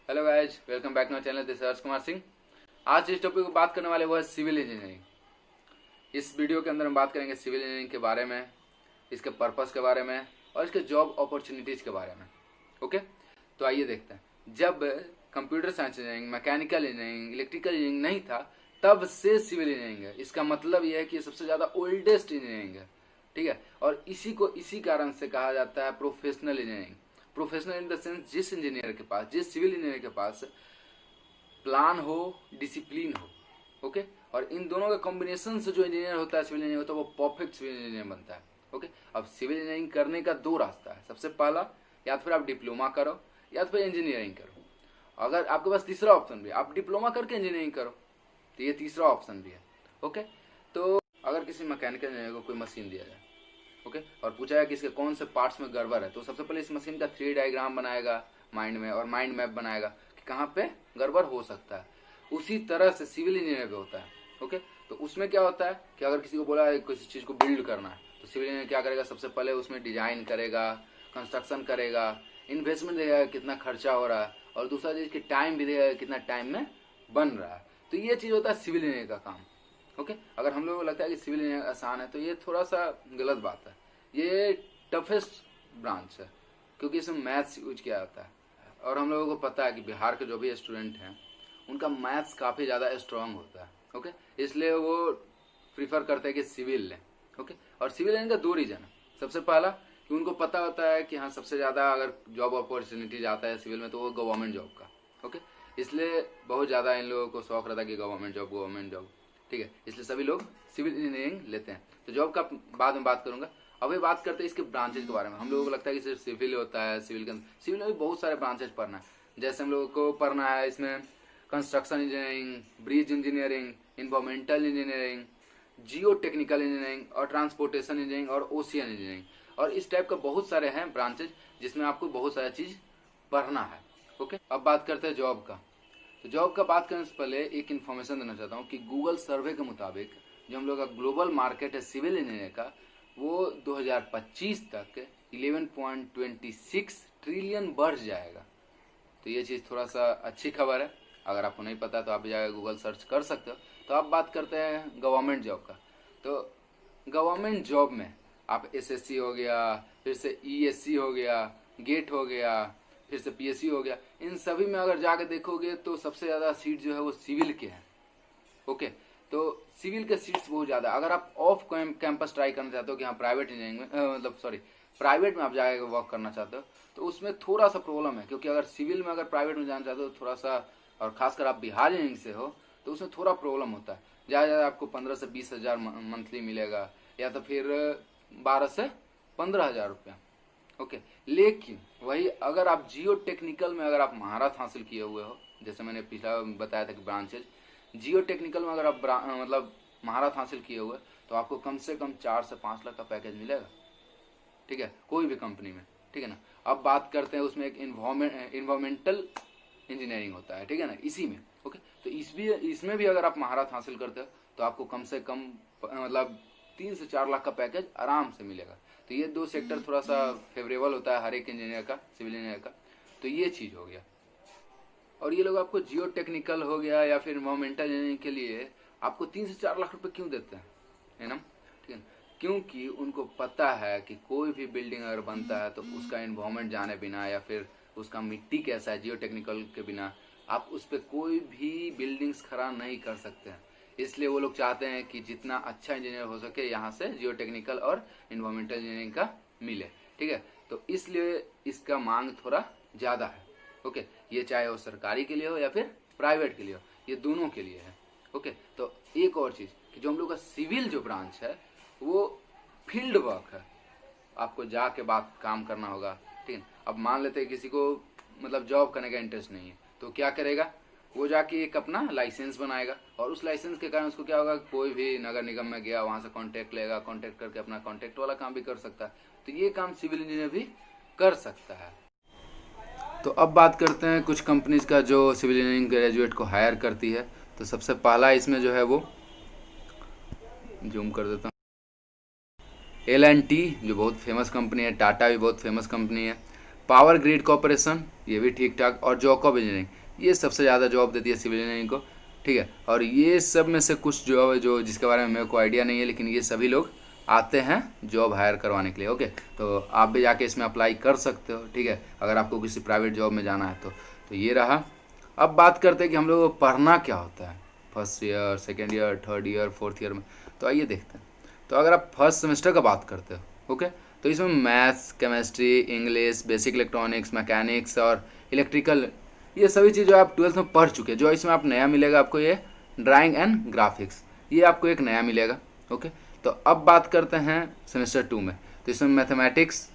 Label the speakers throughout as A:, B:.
A: Hello guys, welcome back to my channel. This Harsh Kumar Singh. आज जिस topic पर बात करने वाले वो है सिविल इंजीनियरिंग। इस वीडियो के अंदर हम बात करेंगे सिविल इंजीनियरिंग के बारे में, इसके पर्पस के बारे में और इसके जॉब अपॉर्चुनिटीज के बारे में। ओके, तो आइए देखते हैं। जब computer science engineering, mechanical engineering, electrical engineering नहीं था, तब से सिविल इंजीनियरिंग है। इसका मतलब यह है कि ये सबसे ज़्यादा ओल्डेस्ट इंजीनियरिंग है, ठीक है। और इसी कारण से कहा जाता है professional engineering. Professional in the sense जिस इंजीनियर के पास, जिस सिविल इंजीनियर के पास प्लान हो, डिसिप्लिन हो, ओके। और इन दोनों का कॉम्बिनेशन से जो इंजीनियर होता है, सिविल इंजीनियर होता है, वो परफेक्ट सिविल इंजीनियर बनता है। ओके, अब सिविल इंजीनियरिंग करने का दो रास्ता है। सबसे पहला, या तो फिर आप डिप्लोमा करो या तो फिर इंजीनियरिंग करो। अगर आपके पास तीसरा ऑप्शन भी है, आप डिप्लोमा करके इंजीनियरिंग करो, तो ये तीसरा ऑप्शन भी है। ओके, तो अगर किसी मैकेनिकल इंजीनियर को कोई मशीन दिया जाए, ओके, और पूछा है कि इसके कौन से पार्ट्स में गड़बड़ है, तो सबसे पहले इस मशीन का 3D डायग्राम बनाएगा माइंड में, और माइंड मैप बनाएगा कि कहाँ पे गड़बड़ हो सकता है। उसी तरह से सिविल इंजीनियर भी होता है। ओके, तो उसमें क्या होता है कि अगर किसी को बोला है किसी चीज़ को बिल्ड करना है, तो सिविल इंजीनियर क्या करेगा? सबसे पहले उसमें डिजाइन करेगा, कंस्ट्रक्शन करेगा, इन्वेस्टमेंट देगा कितना खर्चा हो रहा है, और दूसरा चीज़ की टाइम भी देगा कितना टाइम में बन रहा है। तो ये चीज़ होता है सिविल इंजीनियर का काम। ओके, अगर हम लोगों को लगता है कि सिविल इंजीनियर आसान है, तो ये थोड़ा सा गलत बात है। ये टफेस्ट ब्रांच है क्योंकि इसमें मैथ्स यूज किया जाता है, और हम लोगों को पता है कि बिहार के जो भी स्टूडेंट हैं उनका मैथ्स काफ़ी ज़्यादा स्ट्रांग होता है। ओके, इसलिए वो प्रीफर करते हैं कि सिविल लें। ओके, और सिविल लेने का दो रीज़न है। सबसे पहला कि उनको पता होता है कि हाँ, सबसे ज़्यादा अगर जॉब अपॉर्चुनिटीज आता है सिविल में तो वो गवर्नमेंट जॉब का। ओके, इसलिए बहुत ज़्यादा इन लोगों को शौक रहता है कि गवर्नमेंट जॉब, ठीक है। इसलिए सभी लोग सिविल इंजीनियरिंग लेते हैं। तो जॉब का बाद में बात करूंगा। अभी बात करते हैं इसके ब्रांचेज के बारे में। हम लोगों को लगता है कि सिर्फ सिविल होता है, सिविल में भी बहुत सारे ब्रांचेज पढ़ना है। जैसे हम लोगों को पढ़ना है इसमें construction engineering, bridge engineering, environmental engineering, जियो टेक्निकल इंजीनियरिंग, और ट्रांसपोर्टेशन इंजीनियरिंग, और ओशियन इंजीनियरिंग, और इस टाइप का बहुत सारे हैं ब्रांचेज जिसमें आपको बहुत सारा चीज पढ़ना है। ओके, अब बात करते हैं जॉब का। तो जॉब का बात करने से पहले एक इन्फॉर्मेशन देना चाहता हूँ कि गूगल सर्वे के मुताबिक जो हम लोग का ग्लोबल मार्केट है सिविल इंजीनियर का, वो 2025 तक 11.26 ट्रिलियन बढ़ जाएगा। तो ये चीज़ थोड़ा सा अच्छी खबर है। अगर आपको नहीं पता तो आप जाकर गूगल सर्च कर सकते हो। तो अब बात करते हैं गवर्नमेंट जॉब का। तो गवर्नमेंट जॉब में आप एसएससी हो गया, फिर से ईएससी हो गया, गेट हो गया, फिर से पीएससी हो गया, इन सभी में अगर जाके देखोगे तो सबसे ज़्यादा सीट जो है वो सिविल के हैं। ओके, तो सिविल के सीट्स बहुत ज़्यादा। अगर आप ऑफ कैंपस ट्राई करना चाहते हो कि हाँ प्राइवेट इंजीनियरिंग में प्राइवेट में आप जाके वर्क करना चाहते हो, तो उसमें थोड़ा सा प्रॉब्लम है। क्योंकि अगर सिविल में अगर प्राइवेट में जाना चाहते हो थोड़ा सा, और खासकर आप बिहार इंजीनियरिंग से हो, तो उसमें थोड़ा प्रॉब्लम होता है। ज़्यादा आपको 15 से 20 हज़ार मंथली मिलेगा, या तो फिर 12 से 15 हज़ार रुपया। ओके, लेकिन वही अगर आप जियो टेक्निकल में अगर आप महारत हासिल किए हुए हो, जैसे मैंने पिछला बताया था कि ब्रांचेज, जियो टेक्निकल में अगर आप महारत हासिल किए हुए, तो आपको कम से कम 4 से 5 लाख का पैकेज मिलेगा, ठीक है, कोई भी कंपनी में, ठीक है ना। अब बात करते हैं उसमें एक इन्वायरमेंटल इंजीनियरिंग होता है, ठीक है ना, इसी में। ओके, तो इसमें भी अगर आप महारत हासिल करते हो तो आपको कम से कम 3 से 4 लाख का पैकेज आराम से मिलेगा। तो ये दो सेक्टर थोड़ा सा फेवरेबल होता है हर एक इंजीनियर का, सिविल इंजीनियर का। तो ये चीज हो गया। और ये लोग आपको जियो टेक्निकल हो गया या फिर इन्वायरमेंटल इंजीनियरिंग के लिए आपको 3 से 4 लाख रुपए क्यों देते हैं, है ना, ठीक है। क्योंकि उनको पता है कि कोई भी बिल्डिंग अगर बनता है तो उसका इन्वायरमेंट जाने बिना, या फिर उसका मिट्टी कैसा है जियो टेक्निकल के बिना, आप उस पर कोई भी बिल्डिंग्स खड़ा नहीं कर सकते हैं। इसलिए वो लोग चाहते हैं कि जितना अच्छा इंजीनियर हो सके यहाँ से जियो टेक्निकल और इन्वायरमेंटल इंजीनियरिंग का मिले, ठीक है। तो इसलिए इसका मांग थोड़ा ज़्यादा है। ओके, ये चाहे वो सरकारी के लिए हो या फिर प्राइवेट के लिए हो, ये दोनों के लिए है। ओके, तो एक और चीज़ कि जो हम लोग का सिविल जो ब्रांच है वो फील्ड वर्क है, आपको जाके बात काम करना होगा, ठीक है। अब मान लेते हैं किसी को जॉब करने का इंटरेस्ट नहीं है, तो क्या करेगा? वो जाके एक अपना लाइसेंस बनाएगा, और उस लाइसेंस के कारण उसको क्या होगा, कोई भी नगर निगम में गया वहां से कॉन्टेक्ट लेगा, कॉन्टेक्ट करके अपना कॉन्टेक्ट वाला काम भी कर सकता है। तो ये काम सिविल इंजीनियर भी कर सकता है। तो अब बात करते हैं कुछ कंपनीज का जो सिविल इंजीनियरिंग ग्रेजुएट को हायर करती है। तो सबसे पहला इसमें जो है वो, जूम कर देता हूँ, L&T जो बहुत फेमस कंपनी है, टाटा भी बहुत फेमस कंपनी है, पावर ग्रिड कॉर्पोरेशन, ये भी ठीक ठाक, और जॉब इंजीनियरिंग, ये सबसे ज़्यादा जॉब देती है सिविल इंजीनियरिंग को, ठीक है। और ये सब में से कुछ जॉब है जो जिसके बारे में मेरे को आइडिया नहीं है, लेकिन ये सभी लोग आते हैं जॉब हायर करवाने के लिए, ओके। तो आप भी जाके इसमें अप्लाई कर सकते हो, ठीक है, अगर आपको किसी प्राइवेट जॉब में जाना है तो ये रहा। अब बात करते हैं कि हम लोग को पढ़ना क्या होता है first year, second year, third year, fourth year में। तो आइए देखते हैं। तो अगर आप फर्स्ट सेमेस्टर का बात करते हो, ओके, तो इसमें maths, chemistry, English, basic electronics, mechanics और इलेक्ट्रिकल, ये सभी चीज़ें आप ट्वेल्थ में पढ़ चुके हैं। जो इसमें आप नया मिलेगा आपको, ये ड्राइंग एंड ग्राफिक्स, ये आपको एक नया मिलेगा, ओके। तो अब बात करते हैं सेमेस्टर 2 में। तो इसमें मैथमेटिक्स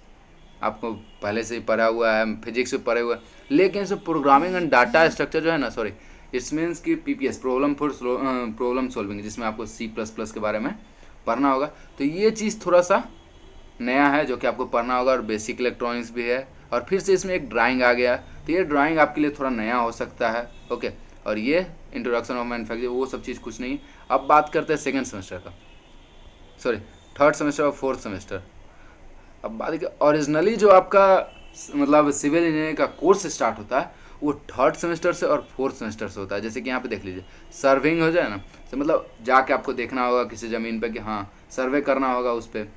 A: आपको पहले से ही पढ़ा हुआ है, फिजिक्स भी पढ़े हुआ है, लेकिन इसमें प्रोग्रामिंग एंड डाटा स्ट्रक्चर जो है ना, सॉरी, इट्स मीन्स की पीपीएस, प्रॉब्लम सॉल्विंग, जिसमें आपको C++ के बारे में पढ़ना होगा। तो ये चीज़ थोड़ा सा नया है जो कि आपको पढ़ना होगा, और बेसिक इलेक्ट्रॉनिक्स भी है, और फिर से इसमें एक ड्राइंग आ गया। तो ये ड्राइंग आपके लिए थोड़ा नया हो सकता है, ओके। और ये इंट्रोडक्शन ऑफ मैन्युफैक्चरिंग, वो सब चीज़ कुछ नहीं है। अब बात करते हैं सेकेंड सेमेस्टर का, सॉरी थर्ड सेमेस्टर और फोर्थ सेमेस्टर। अब बात है कि ओरिजिनली जो आपका मतलब सिविल इंजीनियरिंग का कोर्स स्टार्ट होता है वो थर्ड सेमेस्टर से और फोर्थ सेमेस्टर से होता है। जैसे कि यहाँ पे देख लीजिए, सर्विंग हो जाए ना, तो मतलब जाके आपको देखना होगा किसी ज़मीन पे कि हाँ सर्वे करना होगा उस पर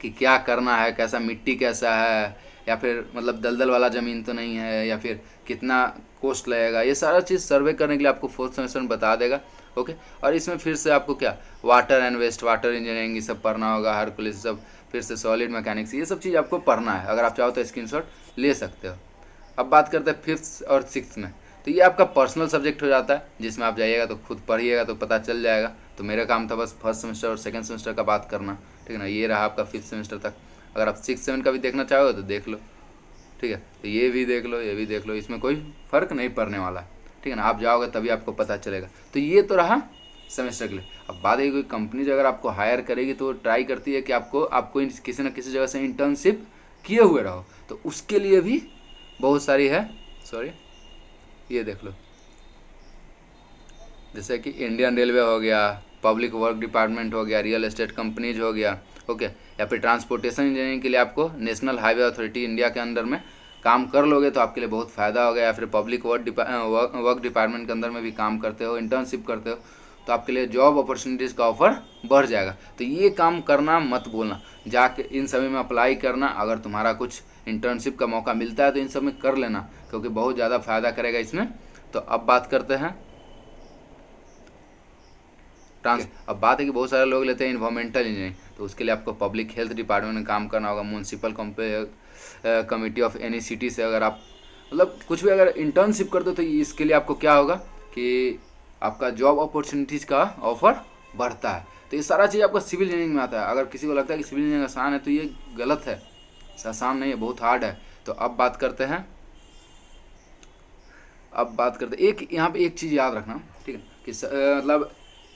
A: कि क्या करना है, कैसा मिट्टी कैसा है, या फिर मतलब दलदल वाला ज़मीन तो नहीं है, या फिर कितना कॉस्ट लगेगा, ये सारा चीज़ सर्वे करने के लिए आपको फोर्थ सेमेस्टर में बता देगा, ओके। और इसमें फिर से आपको क्या water and waste water engineering ये सब पढ़ना होगा, हरकुलिस सब, फिर से सॉलिड मैकेनिक्स, ये सब चीज़ आपको पढ़ना है। अगर आप चाहो तो स्क्रीनशॉट ले सकते हो। अब बात करते हैं फिफ्थ और सिक्स्थ में। तो ये आपका पर्सनल सब्जेक्ट हो जाता है, जिसमें आप जाइएगा तो खुद पढ़िएगा तो पता चल जाएगा। तो मेरा काम था बस फर्स्ट सेमेस्टर और सेकंड सेमेस्टर का बात करना, ठीक है ना। ये रहा आपका फिफ्थ सेमेस्टर तक। अगर आप सिक्स सेवन का भी देखना चाहोगे तो देख लो, ठीक है। तो ये भी देख लो, ये भी देख लो, इसमें कोई फ़र्क नहीं पड़ने वाला है, ठीक है ना। आप जाओगे तभी आपको पता चलेगा। तो ये तो रहा सेमेस्टर के लिए। अब बात है कोई कंपनी जो अगर आपको हायर करेगी तो ट्राई करती है कि आपको किसी न किसी जगह से इंटर्नशिप किए हुए रहो। तो उसके लिए भी बहुत सारी है, सॉरी ये देख लो, जैसे कि इंडियन रेलवे हो गया, पब्लिक वर्क डिपार्टमेंट हो गया, रियल एस्टेट कंपनीज हो गया, ओके। या फिर ट्रांसपोर्टेशन इंजीनियरिंग के लिए आपको नेशनल हाईवे अथॉरिटी इंडिया के अंदर में काम कर लोगे तो आपके लिए बहुत फ़ायदा होगा। या फिर पब्लिक वर्क डिपार्टमेंट के अंदर में भी काम करते हो, इंटर्नशिप करते हो, तो आपके लिए जॉब अपॉर्चुनिटीज़ का ऑफर बढ़ जाएगा। तो ये काम करना मत भूलना, जाके इन सभी में अप्लाई करना। अगर तुम्हारा कुछ इंटर्नशिप का मौका मिलता है तो इन सब में कर लेना, क्योंकि बहुत ज़्यादा फ़ायदा करेगा इसमें। तो अब बात करते हैं अब बात है कि बहुत सारे लोग लेते हैं इन्वायरमेंटल इंजीनियरिंग, तो उसके लिए आपको पब्लिक हेल्थ डिपार्टमेंट में काम करना होगा, municipal committee of any city से अगर आप मतलब कुछ भी अगर इंटर्नशिप करते हो तो इसके लिए आपको क्या होगा कि आपका जॉब अपॉर्चुनिटीज़ का ऑफर बढ़ता है। तो ये सारा चीज़ आपका सिविल इंजीनियरिंग में आता है। अगर किसी को लगता है कि सिविल इंजीनियरिंग आसान है तो ये गलत है, आसान नहीं है, बहुत हार्ड है। तो अब बात करते हैं एक यहाँ पे एक चीज़ याद रखना, ठीक है, कि मतलब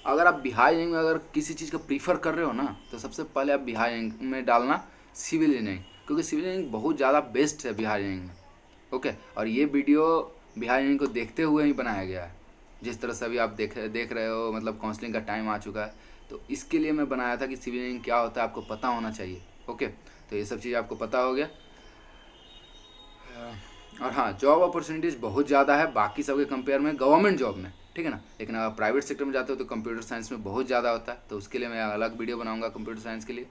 A: अगर आप बिहार इंजीनियरिंग में अगर किसी चीज़ का प्रीफर कर रहे हो ना, तो सबसे पहले आप बिहार इंजीनियरिंग में डालना सिविल इंजीनियरिंग, क्योंकि सिविल इंजीनियरिंग बहुत ज़्यादा बेस्ट है बिहार इंजीनियरिंग में, ओके। और ये वीडियो बिहार इंजीनियरिंग को देखते हुए ही बनाया गया है, जिस तरह से अभी आप देख रहे हो, मतलब काउंसलिंग का टाइम आ चुका है, तो इसके लिए मैं बनाया था कि सिविल इंजीनियरिंग क्या होता है आपको पता होना चाहिए, ओके। तो ये सब चीज़ आपको पता हो गया। और हाँ, जॉब अपॉर्चुनिटीज़ बहुत ज़्यादा है बाकी सबके कंपेयर में गवर्नमेंट जॉब में, ठीक है ना। लेकिन अगर प्राइवेट सेक्टर में जाते हो तो कंप्यूटर साइंस में बहुत ज़्यादा होता है। तो उसके लिए मैं अलग वीडियो बनाऊंगा कंप्यूटर साइंस के लिए।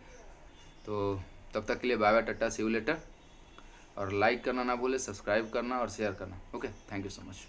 A: तो तब तक के लिए bye bye, tata, see you later. और लाइक करना ना भूले, सब्सक्राइब करना और शेयर करना, okay. Thank you so much.